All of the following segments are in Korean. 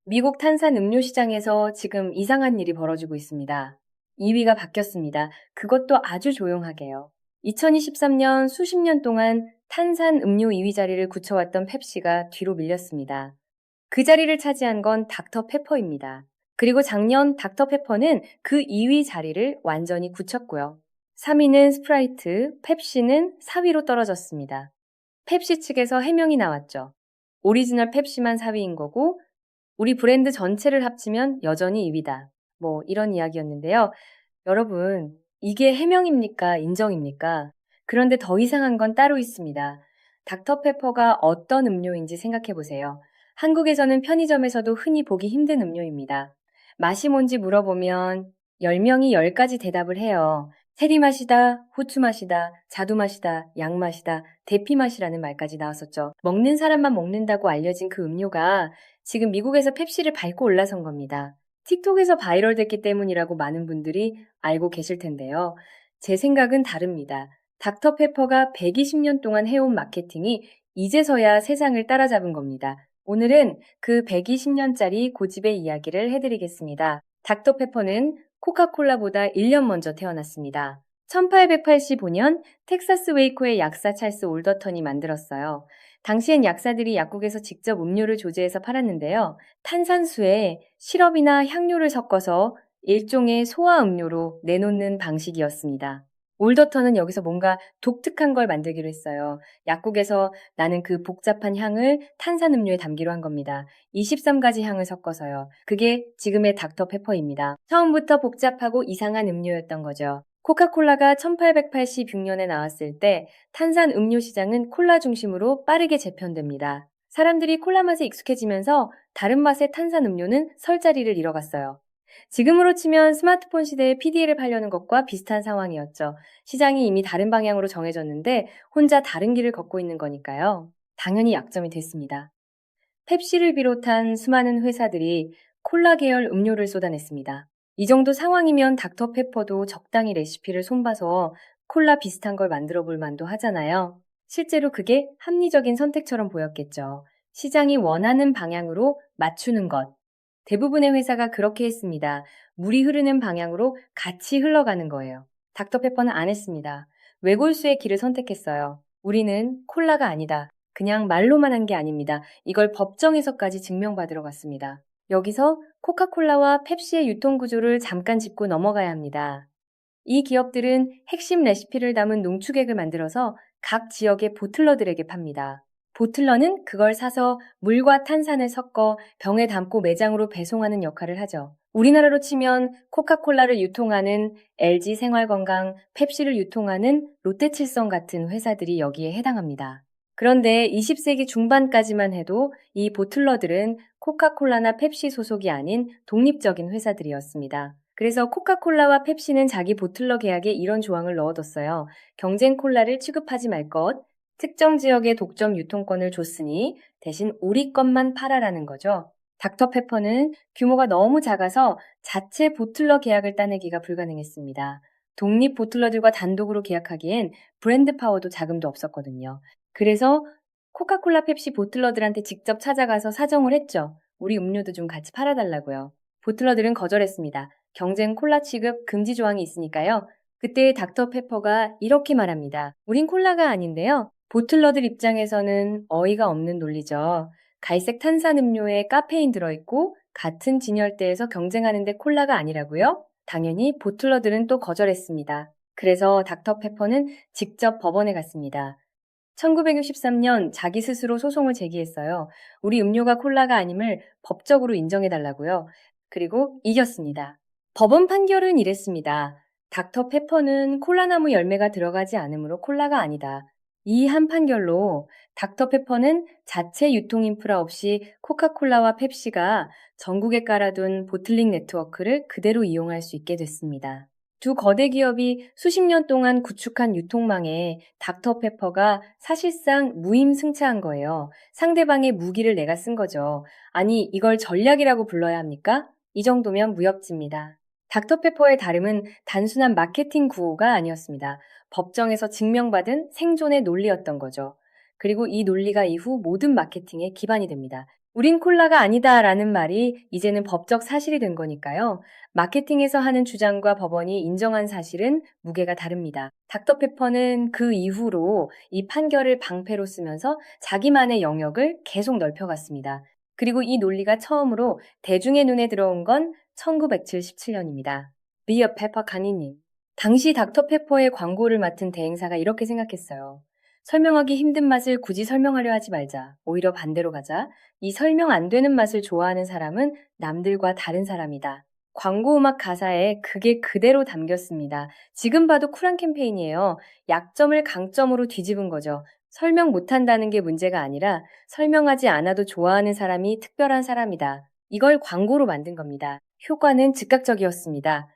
미국 탄산 음료 시장에서 지금 이상한 일이 벌어지고 있습니다. 2위가 바뀌었습니다. 그것도 아주 조용하게요. 2023년 수십 년 동안 탄산 음료 2위 자리를 굳혀왔던 펩시가 뒤로 밀렸습니다. 그 자리를 차지한 건 닥터페퍼입니다. 그리고 작년 닥터페퍼는 그 2위 자리를 완전히 굳혔고요. 3위는 스프라이트, 펩시는 4위로 떨어졌습니다. 펩시 측에서 해명이 나왔죠. 오리지널 펩시만 4위인 거고 우리 브랜드 전체를 합치면 여전히 2위다. 뭐 이런 이야기였는데요. 여러분, 이게 해명입니까? 인정입니까? 그런데 더 이상한 건 따로 있습니다. 닥터페퍼가 어떤 음료인지 생각해 보세요. 한국에서는 편의점에서도 흔히 보기 힘든 음료입니다. 맛이 뭔지 물어보면 10명이 10가지 대답을 해요. 체리 맛이다, 후추 맛이다, 자두 맛이다, 양 맛이다, 대피 맛이라는 말까지 나왔었죠. 먹는 사람만 먹는다고 알려진 그 음료가 지금 미국에서 펩시를 밟고 올라선 겁니다. 틱톡에서 바이럴 됐기 때문이라고 많은 분들이 알고 계실 텐데요. 제 생각은 다릅니다. 닥터페퍼가 120년 동안 해온 마케팅이 이제서야 세상을 따라잡은 겁니다. 오늘은 그 120년짜리 고집의 이야기를 해드리겠습니다. 닥터페퍼는 코카콜라보다 1년 먼저 태어났습니다. 1885년 텍사스 웨이코의 약사 찰스 올더턴이 만들었어요. 당시엔 약사들이 약국에서 직접 음료를 조제해서 팔았는데요. 탄산수에 시럽이나 향료를 섞어서 일종의 소화 음료로 내놓는 방식이었습니다. 올더턴은 여기서 뭔가 독특한 걸 만들기로 했어요. 약국에서 나는 그 복잡한 향을 탄산음료에 담기로 한 겁니다. 23가지 향을 섞어서요. 그게 지금의 닥터페퍼입니다. 처음부터 복잡하고 이상한 음료였던 거죠. 코카콜라가 1886년에 나왔을 때 탄산 음료 시장은 콜라 중심으로 빠르게 재편됩니다. 사람들이 콜라 맛에 익숙해지면서 다른 맛의 탄산 음료는 설 자리를 잃어갔어요. 지금으로 치면 스마트폰 시대에 PDA를 팔려는 것과 비슷한 상황이었죠. 시장이 이미 다른 방향으로 정해졌는데 혼자 다른 길을 걷고 있는 거니까요. 당연히 약점이 됐습니다. 펩시를 비롯한 수많은 회사들이 콜라 계열 음료를 쏟아냈습니다. 이 정도 상황이면 닥터페퍼도 적당히 레시피를 손봐서 콜라 비슷한 걸 만들어 볼 만도 하잖아요. 실제로 그게 합리적인 선택처럼 보였겠죠. 시장이 원하는 방향으로 맞추는 것. 대부분의 회사가 그렇게 했습니다. 물이 흐르는 방향으로 같이 흘러가는 거예요. 닥터페퍼는 안 했습니다. 외골수의 길을 선택했어요. 우리는 콜라가 아니다. 그냥 말로만 한 게 아닙니다. 이걸 법정에서까지 증명받으러 갔습니다. 여기서 코카콜라와 펩시의 유통구조를 잠깐 짚고 넘어가야 합니다. 이 기업들은 핵심 레시피를 담은 농축액을 만들어서 각 지역의 보틀러들에게 팝니다. 보틀러는 그걸 사서 물과 탄산을 섞어 병에 담고 매장으로 배송하는 역할을 하죠. 우리나라로 치면 코카콜라를 유통하는 LG 생활건강, 펩시를 유통하는 롯데칠성 같은 회사들이 여기에 해당합니다. 그런데 20세기 중반까지만 해도 이 보틀러들은 코카콜라나 펩시 소속이 아닌 독립적인 회사들이었습니다. 그래서 코카콜라와 펩시는 자기 보틀러 계약에 이런 조항을 넣어뒀어요. 경쟁 콜라를 취급하지 말 것, 특정 지역의 독점 유통권을 줬으니 대신 우리 것만 팔아라는 거죠. 닥터페퍼는 규모가 너무 작아서 자체 보틀러 계약을 따내기가 불가능했습니다. 독립 보틀러들과 단독으로 계약하기엔 브랜드 파워도 자금도 없었거든요. 그래서 코카콜라 펩시 보틀러들한테 직접 찾아가서 사정을 했죠. 우리 음료도 좀 같이 팔아달라고요. 보틀러들은 거절했습니다. 경쟁 콜라 취급 금지 조항이 있으니까요. 그때 닥터페퍼가 이렇게 말합니다. 우린 콜라가 아닌데요. 보틀러들 입장에서는 어이가 없는 논리죠. 갈색 탄산음료에 카페인 들어있고 같은 진열대에서 경쟁하는데 콜라가 아니라고요? 당연히 보틀러들은 또 거절했습니다. 그래서 닥터페퍼는 직접 법원에 갔습니다. 1963년 자기 스스로 소송을 제기했어요. 우리 음료가 콜라가 아님을 법적으로 인정해달라고요. 그리고 이겼습니다. 법원 판결은 이랬습니다. 닥터페퍼는 콜라나무 열매가 들어가지 않으므로 콜라가 아니다. 이 한 판결로 닥터페퍼는 자체 유통 인프라 없이 코카콜라와 펩시가 전국에 깔아둔 보틀링 네트워크를 그대로 이용할 수 있게 됐습니다. 두 거대 기업이 수십 년 동안 구축한 유통망에 닥터페퍼가 사실상 무임승차한 거예요. 상대방의 무기를 내가 쓴 거죠. 아니, 이걸 전략이라고 불러야 합니까? 이 정도면 무협지입니다. 닥터페퍼의 다름은 단순한 마케팅 구호가 아니었습니다. 법정에서 증명받은 생존의 논리였던 거죠. 그리고 이 논리가 이후 모든 마케팅의 기반이 됩니다. 우린 콜라가 아니다라는 말이 이제는 법적 사실이 된 거니까요. 마케팅에서 하는 주장과 법원이 인정한 사실은 무게가 다릅니다. 닥터페퍼는 그 이후로 이 판결을 방패로 쓰면서 자기만의 영역을 계속 넓혀갔습니다. 그리고 이 논리가 처음으로 대중의 눈에 들어온 건 1977년입니다. Be a Pepper 강희님. 당시 닥터페퍼의 광고를 맡은 대행사가 이렇게 생각했어요. 설명하기 힘든 맛을 굳이 설명하려 하지 말자. 오히려 반대로 가자. 이 설명 안 되는 맛을 좋아하는 사람은 남들과 다른 사람이다. 광고 음악 가사에 그게 그대로 담겼습니다. 지금 봐도 쿨한 캠페인이에요. 약점을 강점으로 뒤집은 거죠. 설명 못한다는 게 문제가 아니라 설명하지 않아도 좋아하는 사람이 특별한 사람이다. 이걸 광고로 만든 겁니다. 효과는 즉각적이었습니다.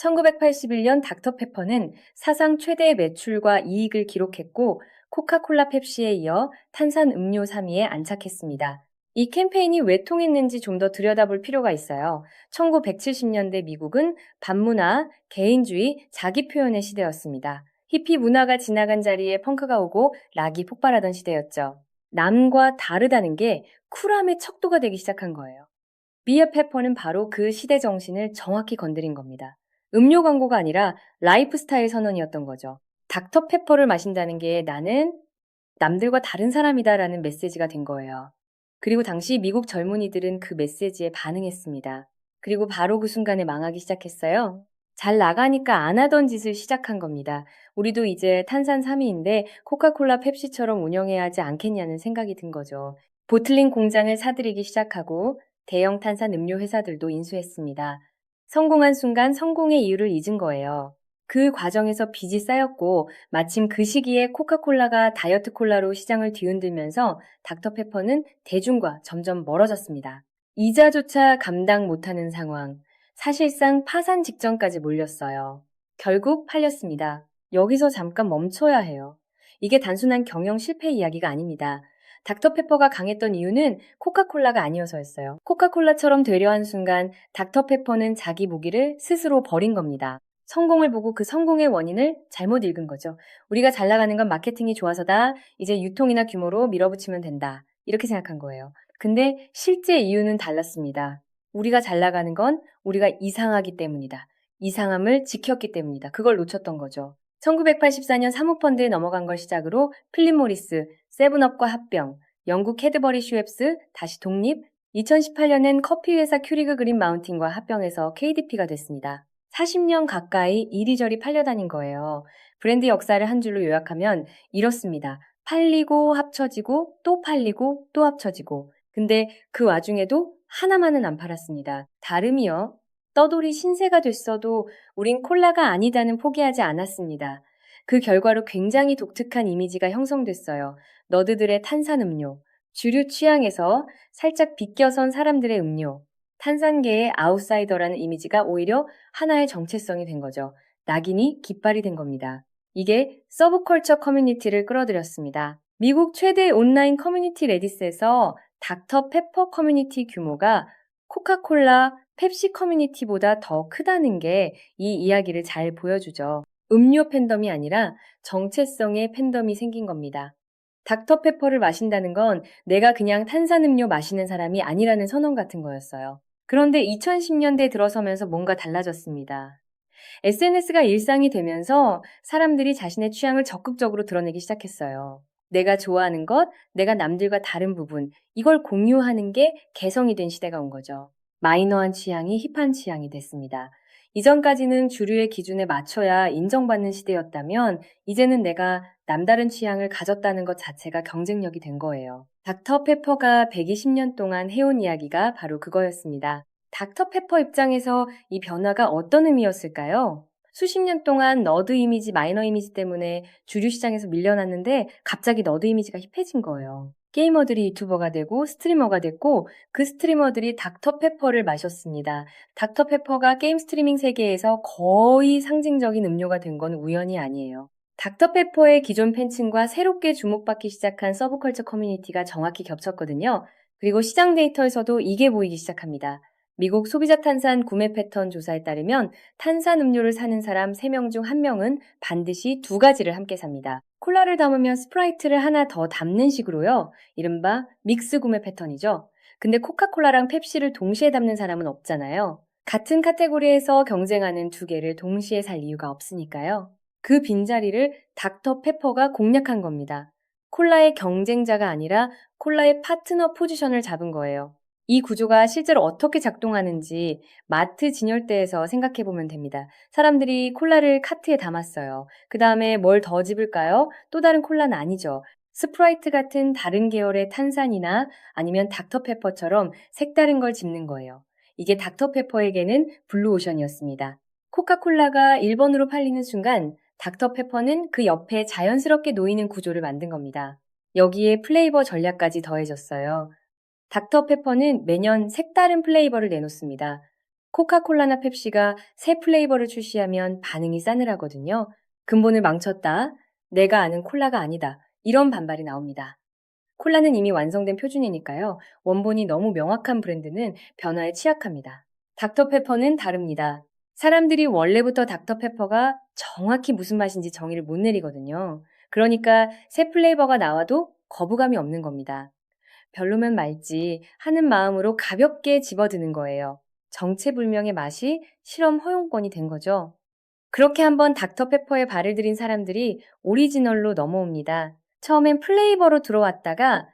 1981년 닥터페퍼는 사상 최대의 매출과 이익을 기록했고 코카콜라 펩시에 이어 탄산음료 3위에 안착했습니다. 이 캠페인이 왜 통했는지 좀 더 들여다볼 필요가 있어요. 1970년대 미국은 반문화, 개인주의, 자기 표현의 시대였습니다. 히피 문화가 지나간 자리에 펑크가 오고 락이 폭발하던 시대였죠. 남과 다르다는 게 쿨함의 척도가 되기 시작한 거예요. 비어 페퍼는 바로 그 시대 정신을 정확히 건드린 겁니다. 음료 광고가 아니라 라이프 스타일 선언이었던 거죠. 닥터 페퍼를 마신다는 게 나는 남들과 다른 사람이다라는 메시지가 된 거예요. 그리고 당시 미국 젊은이들은 그 메시지에 반응했습니다. 그리고 바로 그 순간에 망하기 시작했어요. 잘 나가니까 안 하던 짓을 시작한 겁니다. 우리도 이제 탄산 3위인데 코카콜라 펩시처럼 운영해야 하지 않겠냐는 생각이 든 거죠. 보틀링 공장을 사들이기 시작하고 대형 탄산 음료 회사들도 인수했습니다. 성공한 순간 성공의 이유를 잊은 거예요. 그 과정에서 빚이 쌓였고 마침 그 시기에 코카콜라가 다이어트 콜라로 시장을 뒤흔들면서 닥터페퍼는 대중과 점점 멀어졌습니다. 이자조차 감당 못하는 상황, 사실상 파산 직전까지 몰렸어요. 결국 팔렸습니다. 여기서 잠깐 멈춰야 해요. 이게 단순한 경영 실패 이야기가 아닙니다. 닥터페퍼가 강했던 이유는 코카콜라가 아니어서였어요. 코카콜라처럼 되려 한 순간 닥터페퍼는 자기 무기를 스스로 버린 겁니다. 성공을 보고 그 성공의 원인을 잘못 읽은 거죠. 우리가 잘 나가는 건 마케팅이 좋아서다. 이제 유통이나 규모로 밀어붙이면 된다. 이렇게 생각한 거예요. 근데 실제 이유는 달랐습니다. 우리가 잘 나가는 건 우리가 이상하기 때문이다. 이상함을 지켰기 때문이다. 그걸 놓쳤던 거죠. 1984년 사모펀드에 넘어간 걸 시작으로 필립 모리스, 세븐업과 합병, 영국 캐드버리 슈엡스, 다시 독립, 2018년엔 커피 회사 큐리그 그린 마운틴과 합병해서 KDP가 됐습니다. 40년 가까이 이리저리 팔려다닌 거예요. 브랜드 역사를 한 줄로 요약하면 이렇습니다. 팔리고 합쳐지고 또 팔리고 또 합쳐지고. 근데 그 와중에도 하나만은 안 팔았습니다. 다름이요. 떠돌이 신세가 됐어도 우린 콜라가 아니다는 포기하지 않았습니다. 그 결과로 굉장히 독특한 이미지가 형성됐어요. 너드들의 탄산음료, 주류 취향에서 살짝 비껴선 사람들의 음료, 탄산계의 아웃사이더라는 이미지가 오히려 하나의 정체성이 된 거죠. 낙인이 깃발이 된 겁니다. 이게 서브컬처 커뮤니티를 끌어들였습니다. 미국 최대 온라인 커뮤니티 레디스에서 닥터 페퍼 커뮤니티 규모가 코카콜라, 펩시 커뮤니티보다 더 크다는 게 이 이야기를 잘 보여주죠. 음료 팬덤이 아니라 정체성의 팬덤이 생긴 겁니다. 닥터페퍼를 마신다는 건 내가 그냥 탄산음료 마시는 사람이 아니라는 선언 같은 거였어요. 그런데 2010년대 들어서면서 뭔가 달라졌습니다. SNS가 일상이 되면서 사람들이 자신의 취향을 적극적으로 드러내기 시작했어요. 내가 좋아하는 것, 내가 남들과 다른 부분, 이걸 공유하는 게 개성이 된 시대가 온 거죠. 마이너한 취향이 힙한 취향이 됐습니다. 이전까지는 주류의 기준에 맞춰야 인정받는 시대였다면 이제는 내가 남다른 취향을 가졌다는 것 자체가 경쟁력이 된 거예요. 닥터페퍼가 120년 동안 해온 이야기가 바로 그거였습니다. 닥터페퍼 입장에서 이 변화가 어떤 의미였을까요? 수십 년 동안 너드 이미지, 마이너 이미지 때문에 주류 시장에서 밀려났는데 갑자기 너드 이미지가 힙해진 거예요. 게이머들이 유튜버가 되고 스트리머가 됐고 그 스트리머들이 닥터페퍼를 마셨습니다. 닥터페퍼가 게임 스트리밍 세계에서 거의 상징적인 음료가 된 건 우연이 아니에요. 닥터페퍼의 기존 팬층과 새롭게 주목받기 시작한 서브컬처 커뮤니티가 정확히 겹쳤거든요. 그리고 시장 데이터에서도 이게 보이기 시작합니다. 미국 소비자 탄산 구매 패턴 조사에 따르면 탄산 음료를 사는 사람 3명 중 1명은 반드시 2가지를 함께 삽니다. 콜라를 담으면 스프라이트를 하나 더 담는 식으로요. 이른바 믹스 구매 패턴이죠. 근데 코카콜라랑 펩시를 동시에 담는 사람은 없잖아요. 같은 카테고리에서 경쟁하는 두 개를 동시에 살 이유가 없으니까요. 그 빈자리를 닥터 페퍼가 공략한 겁니다. 콜라의 경쟁자가 아니라 콜라의 파트너 포지션을 잡은 거예요. 이 구조가 실제로 어떻게 작동하는지 마트 진열대에서 생각해 보면 됩니다. 사람들이 콜라를 카트에 담았어요. 그 다음에 뭘 더 집을까요? 또 다른 콜라는 아니죠. 스프라이트 같은 다른 계열의 탄산이나 아니면 닥터페퍼처럼 색다른 걸 집는 거예요. 이게 닥터페퍼에게는 블루오션이었습니다. 코카콜라가 일본으로 팔리는 순간 닥터페퍼는 그 옆에 자연스럽게 놓이는 구조를 만든 겁니다. 여기에 플레이버 전략까지 더해졌어요. 닥터페퍼는 매년 색다른 플레이버를 내놓습니다. 코카콜라나 펩시가 새 플레이버를 출시하면 반응이 싸늘하거든요. 근본을 망쳤다. 내가 아는 콜라가 아니다. 이런 반발이 나옵니다. 콜라는 이미 완성된 표준이니까요. 원본이 너무 명확한 브랜드는 변화에 취약합니다. 닥터페퍼는 다릅니다. 사람들이 원래부터 닥터페퍼가 정확히 무슨 맛인지 정의를 못 내리거든요. 그러니까 새 플레이버가 나와도 거부감이 없는 겁니다. 별로면 말지 하는 마음으로 가볍게 집어드는 거예요. 정체불명의 맛이 실험 허용권이 된 거죠. 그렇게 한번 닥터페퍼에 발을 들인 사람들이 오리지널로 넘어옵니다. 처음엔 플레이버로 들어왔다가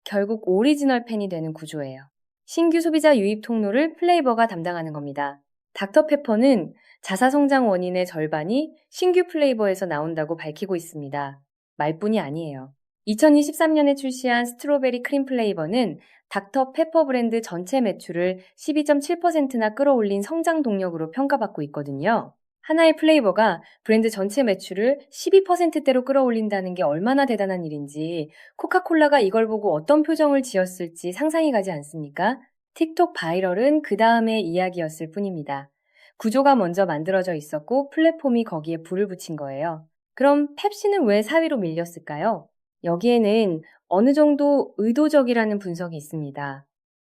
결국 오리지널 팬이 되는 구조예요. 신규 소비자 유입 통로를 플레이버가 담당하는 겁니다. 닥터페퍼는 자사성장 원인의 절반이 신규 플레이버에서 나온다고 밝히고 있습니다. 말뿐이 아니에요. 2023년에 출시한 스트로베리 크림 플레이버는 닥터페퍼 브랜드 전체 매출을 12.7%나 끌어올린 성장 동력으로 평가받고 있거든요. 하나의 플레이버가 브랜드 전체 매출을 12%대로 끌어올린다는 게 얼마나 대단한 일인지 코카콜라가 이걸 보고 어떤 표정을 지었을지 상상이 가지 않습니까? 틱톡 바이럴은 그 다음의 이야기였을 뿐입니다. 구조가 먼저 만들어져 있었고 플랫폼이 거기에 불을 붙인 거예요. 그럼 펩시는 왜 4위로 밀렸을까요? 여기에는 어느 정도 의도적이라는 분석이 있습니다.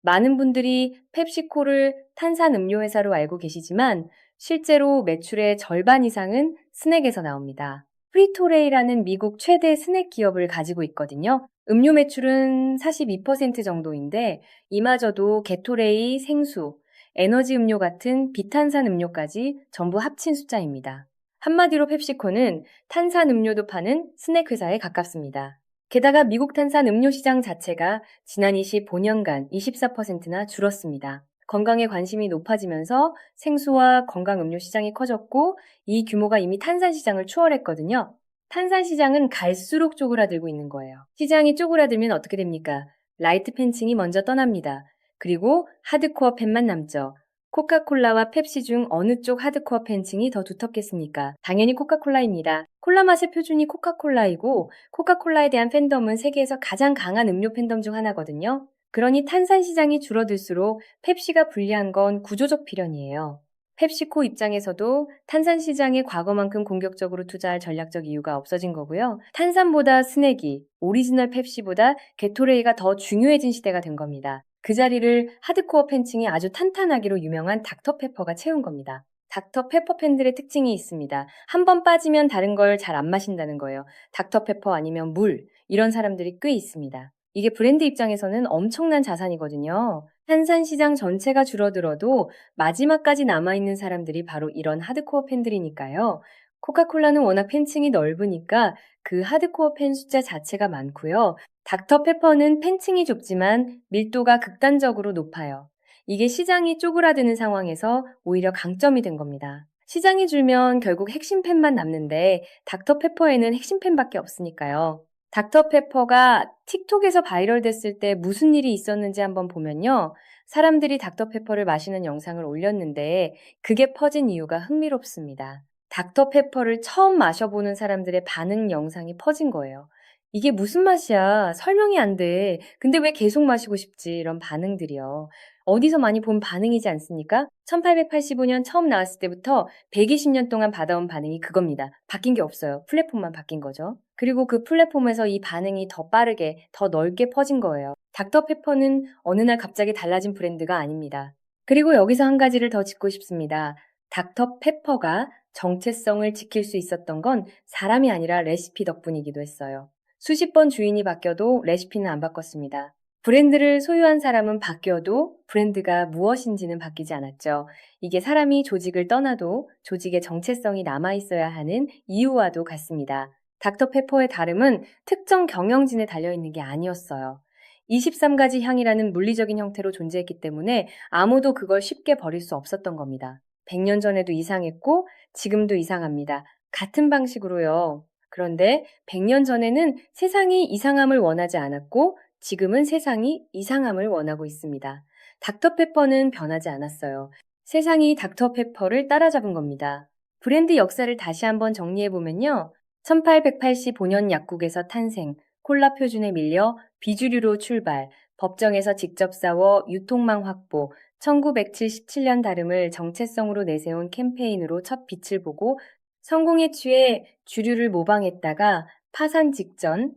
많은 분들이 펩시코를 탄산 음료 회사로 알고 계시지만 실제로 매출의 절반 이상은 스낵에서 나옵니다. 프리토레이라는 미국 최대 스낵 기업을 가지고 있거든요. 음료 매출은 42% 정도인데 이마저도 게토레이, 생수, 에너지 음료 같은 비탄산 음료까지 전부 합친 숫자입니다. 한마디로 펩시코는 탄산 음료도 파는 스낵 회사에 가깝습니다. 게다가 미국 탄산 음료 시장 자체가 지난 25년간 24%나 줄었습니다. 건강에 관심이 높아지면서 생수와 건강 음료 시장이 커졌고 이 규모가 이미 탄산 시장을 추월했거든요. 탄산 시장은 갈수록 쪼그라들고 있는 거예요. 시장이 쪼그라들면 어떻게 됩니까? 라이트 팬층이 먼저 떠납니다. 그리고 하드코어 팬만 남죠. 코카콜라와 펩시 중 어느 쪽 하드코어 팬층이 더 두텁겠습니까? 당연히 코카콜라입니다. 콜라 맛의 표준이 코카콜라이고 코카콜라에 대한 팬덤은 세계에서 가장 강한 음료 팬덤 중 하나거든요. 그러니 탄산 시장이 줄어들수록 펩시가 불리한 건 구조적 필연이에요. 펩시코 입장에서도 탄산 시장에 과거만큼 공격적으로 투자할 전략적 이유가 없어진 거고요. 탄산보다 스낵이, 오리지널 펩시보다 게토레이가 더 중요해진 시대가 된 겁니다. 그 자리를 하드코어 팬층이 아주 탄탄하기로 유명한 닥터페퍼가 채운 겁니다. 닥터페퍼 팬들의 특징이 있습니다. 한 번 빠지면 다른 걸 잘 안 마신다는 거예요. 닥터페퍼 아니면 물, 이런 사람들이 꽤 있습니다. 이게 브랜드 입장에서는 엄청난 자산이거든요. 탄산 시장 전체가 줄어들어도 마지막까지 남아있는 사람들이 바로 이런 하드코어 팬들이니까요. 코카콜라는 워낙 팬층이 넓으니까 그 하드코어 팬 숫자 자체가 많고요. 닥터페퍼는 팬층이 좁지만 밀도가 극단적으로 높아요. 이게 시장이 쪼그라드는 상황에서 오히려 강점이 된 겁니다. 시장이 줄면 결국 핵심 팬만 남는데 닥터페퍼에는 핵심 팬밖에 없으니까요. 닥터페퍼가 틱톡에서 바이럴 됐을 때 무슨 일이 있었는지 한번 보면요. 사람들이 닥터페퍼를 마시는 영상을 올렸는데 그게 퍼진 이유가 흥미롭습니다. 닥터페퍼를 처음 마셔보는 사람들의 반응 영상이 퍼진 거예요. 이게 무슨 맛이야? 설명이 안 돼. 근데 왜 계속 마시고 싶지? 이런 반응들이요. 어디서 많이 본 반응이지 않습니까? 1885년 처음 나왔을 때부터 120년 동안 받아온 반응이 그겁니다. 바뀐 게 없어요. 플랫폼만 바뀐 거죠. 그리고 그 플랫폼에서 이 반응이 더 빠르게, 더 넓게 퍼진 거예요. 닥터페퍼는 어느 날 갑자기 달라진 브랜드가 아닙니다. 그리고 여기서 한 가지를 더 짚고 싶습니다. 닥터페퍼가 정체성을 지킬 수 있었던 건 사람이 아니라 레시피 덕분이기도 했어요. 수십 번 주인이 바뀌어도 레시피는 안 바꿨습니다. 브랜드를 소유한 사람은 바뀌어도 브랜드가 무엇인지는 바뀌지 않았죠. 이게 사람이 조직을 떠나도 조직의 정체성이 남아있어야 하는 이유와도 같습니다. 닥터페퍼의 다름은 특정 경영진에 달려있는 게 아니었어요. 23가지 향이라는 물리적인 형태로 존재했기 때문에 아무도 그걸 쉽게 버릴 수 없었던 겁니다. 100년 전에도 이상했고 지금도 이상합니다. 같은 방식으로요. 그런데 100년 전에는 세상이 이상함을 원하지 않았고 지금은 세상이 이상함을 원하고 있습니다. 닥터페퍼는 변하지 않았어요. 세상이 닥터페퍼를 따라잡은 겁니다. 브랜드 역사를 다시 한번 정리해보면요. 1885년 약국에서 탄생, 콜라 표준에 밀려 비주류로 출발, 법정에서 직접 싸워 유통망 확보, 1977년 다름을 정체성으로 내세운 캠페인으로 첫 빛을 보고 성공에 취해 주류를 모방했다가 파산 직전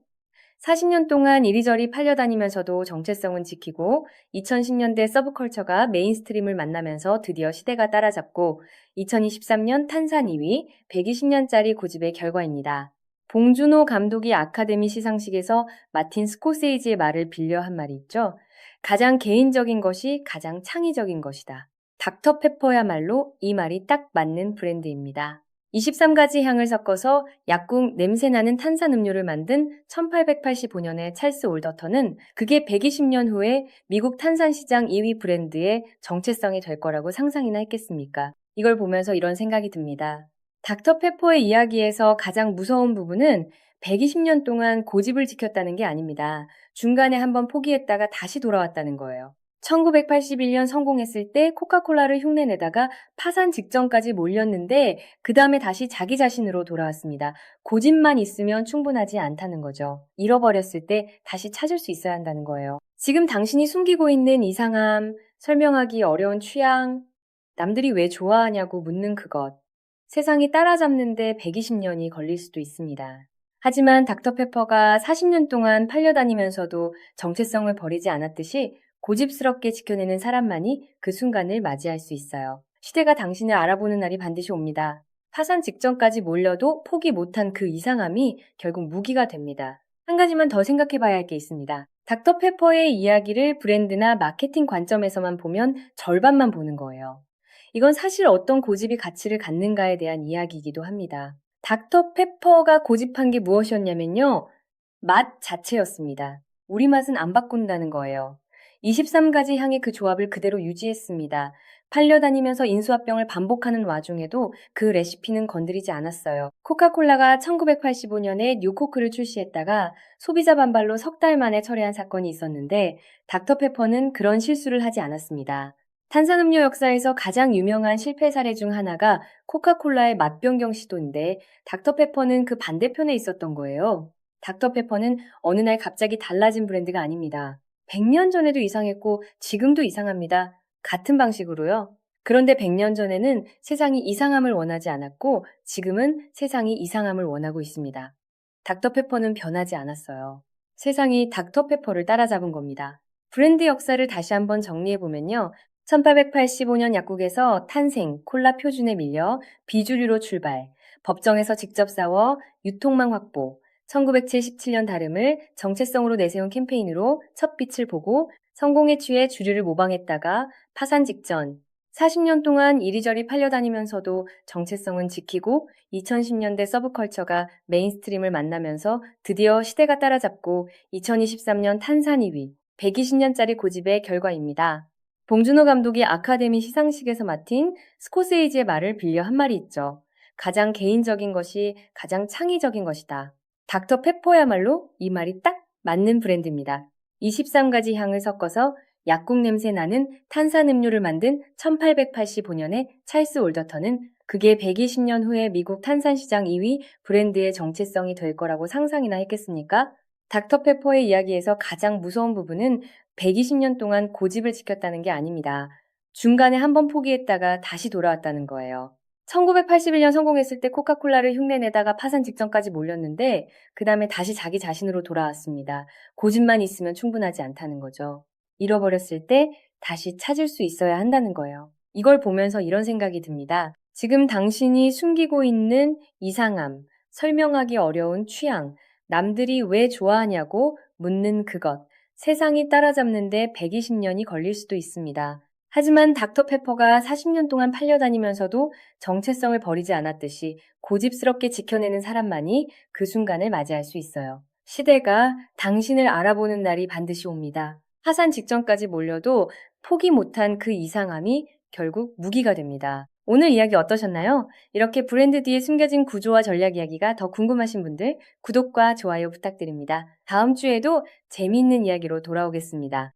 40년 동안 이리저리 팔려다니면서도 정체성은 지키고 2010년대 서브컬처가 메인스트림을 만나면서 드디어 시대가 따라잡고 2023년 탄산 2위 120년짜리 고집의 결과입니다. 봉준호 감독이 아카데미 시상식에서 마틴 스코세이지의 말을 빌려 한 말이 있죠. 가장 개인적인 것이 가장 창의적인 것이다. 닥터페퍼야말로 이 말이 딱 맞는 브랜드입니다. 23가지 향을 섞어서 약국 냄새나는 탄산음료를 만든 1885년의 찰스 올더턴은 그게 120년 후에 미국 탄산시장 2위 브랜드의 정체성이 될 거라고 상상이나 했겠습니까? 이걸 보면서 이런 생각이 듭니다. 닥터페퍼의 이야기에서 가장 무서운 부분은 120년 동안 고집을 지켰다는 게 아닙니다. 중간에 한번 포기했다가 다시 돌아왔다는 거예요. 1981년 성공했을 때 코카콜라를 흉내내다가 파산 직전까지 몰렸는데 그 다음에 다시 자기 자신으로 돌아왔습니다. 고집만 있으면 충분하지 않다는 거죠. 잃어버렸을 때 다시 찾을 수 있어야 한다는 거예요. 지금 당신이 숨기고 있는 이상함, 설명하기 어려운 취향, 남들이 왜 좋아하냐고 묻는 그것. 세상이 따라잡는데 120년이 걸릴 수도 있습니다. 하지만 닥터페퍼가 40년 동안 팔려다니면서도 정체성을 버리지 않았듯이 고집스럽게 지켜내는 사람만이 그 순간을 맞이할 수 있어요. 시대가 당신을 알아보는 날이 반드시 옵니다. 파산 직전까지 몰려도 포기 못한 그 이상함이 결국 무기가 됩니다. 한 가지만 더 생각해 봐야 할 게 있습니다. 닥터페퍼의 이야기를 브랜드나 마케팅 관점에서만 보면 절반만 보는 거예요. 이건 사실 어떤 고집이 가치를 갖는가에 대한 이야기이기도 합니다. 닥터페퍼가 고집한 게 무엇이었냐면요. 맛 자체였습니다. 우리 맛은 안 바꾼다는 거예요. 23가지 향의 그 조합을 그대로 유지했습니다. 팔려다니면서 인수합병을 반복하는 와중에도 그 레시피는 건드리지 않았어요. 코카콜라가 1985년에 뉴코크를 출시했다가 소비자 반발로 석 달 만에 철회한 사건이 있었는데 닥터페퍼는 그런 실수를 하지 않았습니다. 탄산음료 역사에서 가장 유명한 실패 사례 중 하나가 코카콜라의 맛 변경 시도인데 닥터페퍼는 그 반대편에 있었던 거예요. 닥터페퍼는 어느 날 갑자기 달라진 브랜드가 아닙니다. 100년 전에도 이상했고 지금도 이상합니다. 같은 방식으로요. 그런데 100년 전에는 세상이 이상함을 원하지 않았고 지금은 세상이 이상함을 원하고 있습니다. 닥터페퍼는 변하지 않았어요. 세상이 닥터페퍼를 따라잡은 겁니다. 브랜드 역사를 다시 한번 정리해보면요. 1885년 약국에서 탄생, 콜라 표준에 밀려 비주류로 출발, 법정에서 직접 싸워 유통망 확보, 1977년 다름을 정체성으로 내세운 캠페인으로 첫 빛을 보고 성공에 취해 주류를 모방했다가 파산 직전 40년 동안 이리저리 팔려다니면서도 정체성은 지키고 2010년대 서브컬처가 메인스트림을 만나면서 드디어 시대가 따라잡고 2023년 탄산 2위, 120년짜리 고집의 결과입니다. 봉준호 감독이 아카데미 시상식에서 맡은 스코세이지의 말을 빌려 한 말이 있죠. 가장 개인적인 것이 가장 창의적인 것이다. 닥터페퍼야말로 이 말이 딱 맞는 브랜드입니다. 23가지 향을 섞어서 약국 냄새 나는 탄산음료를 만든 1885년의 찰스 올더턴은 그게 120년 후에 미국 탄산시장 2위 브랜드의 정체성이 될 거라고 상상이나 했겠습니까? 닥터페퍼의 이야기에서 가장 무서운 부분은 120년 동안 고집을 지켰다는 게 아닙니다. 중간에 한번 포기했다가 다시 돌아왔다는 거예요. 1981년 성공했을 때 코카콜라를 흉내내다가 파산 직전까지 몰렸는데 그 다음에 다시 자기 자신으로 돌아왔습니다. 고집만 있으면 충분하지 않다는 거죠. 잃어버렸을 때 다시 찾을 수 있어야 한다는 거예요. 이걸 보면서 이런 생각이 듭니다. 지금 당신이 숨기고 있는 이상함, 설명하기 어려운 취향, 남들이 왜 좋아하냐고 묻는 그것, 세상이 따라잡는데 120년이 걸릴 수도 있습니다. 하지만 닥터페퍼가 40년 동안 팔려다니면서도 정체성을 버리지 않았듯이 고집스럽게 지켜내는 사람만이 그 순간을 맞이할 수 있어요. 시대가 당신을 알아보는 날이 반드시 옵니다. 하산 직전까지 몰려도 포기 못한 그 이상함이 결국 무기가 됩니다. 오늘 이야기 어떠셨나요? 이렇게 브랜드 뒤에 숨겨진 구조와 전략 이야기가 더 궁금하신 분들 구독과 좋아요 부탁드립니다. 다음 주에도 재미있는 이야기로 돌아오겠습니다.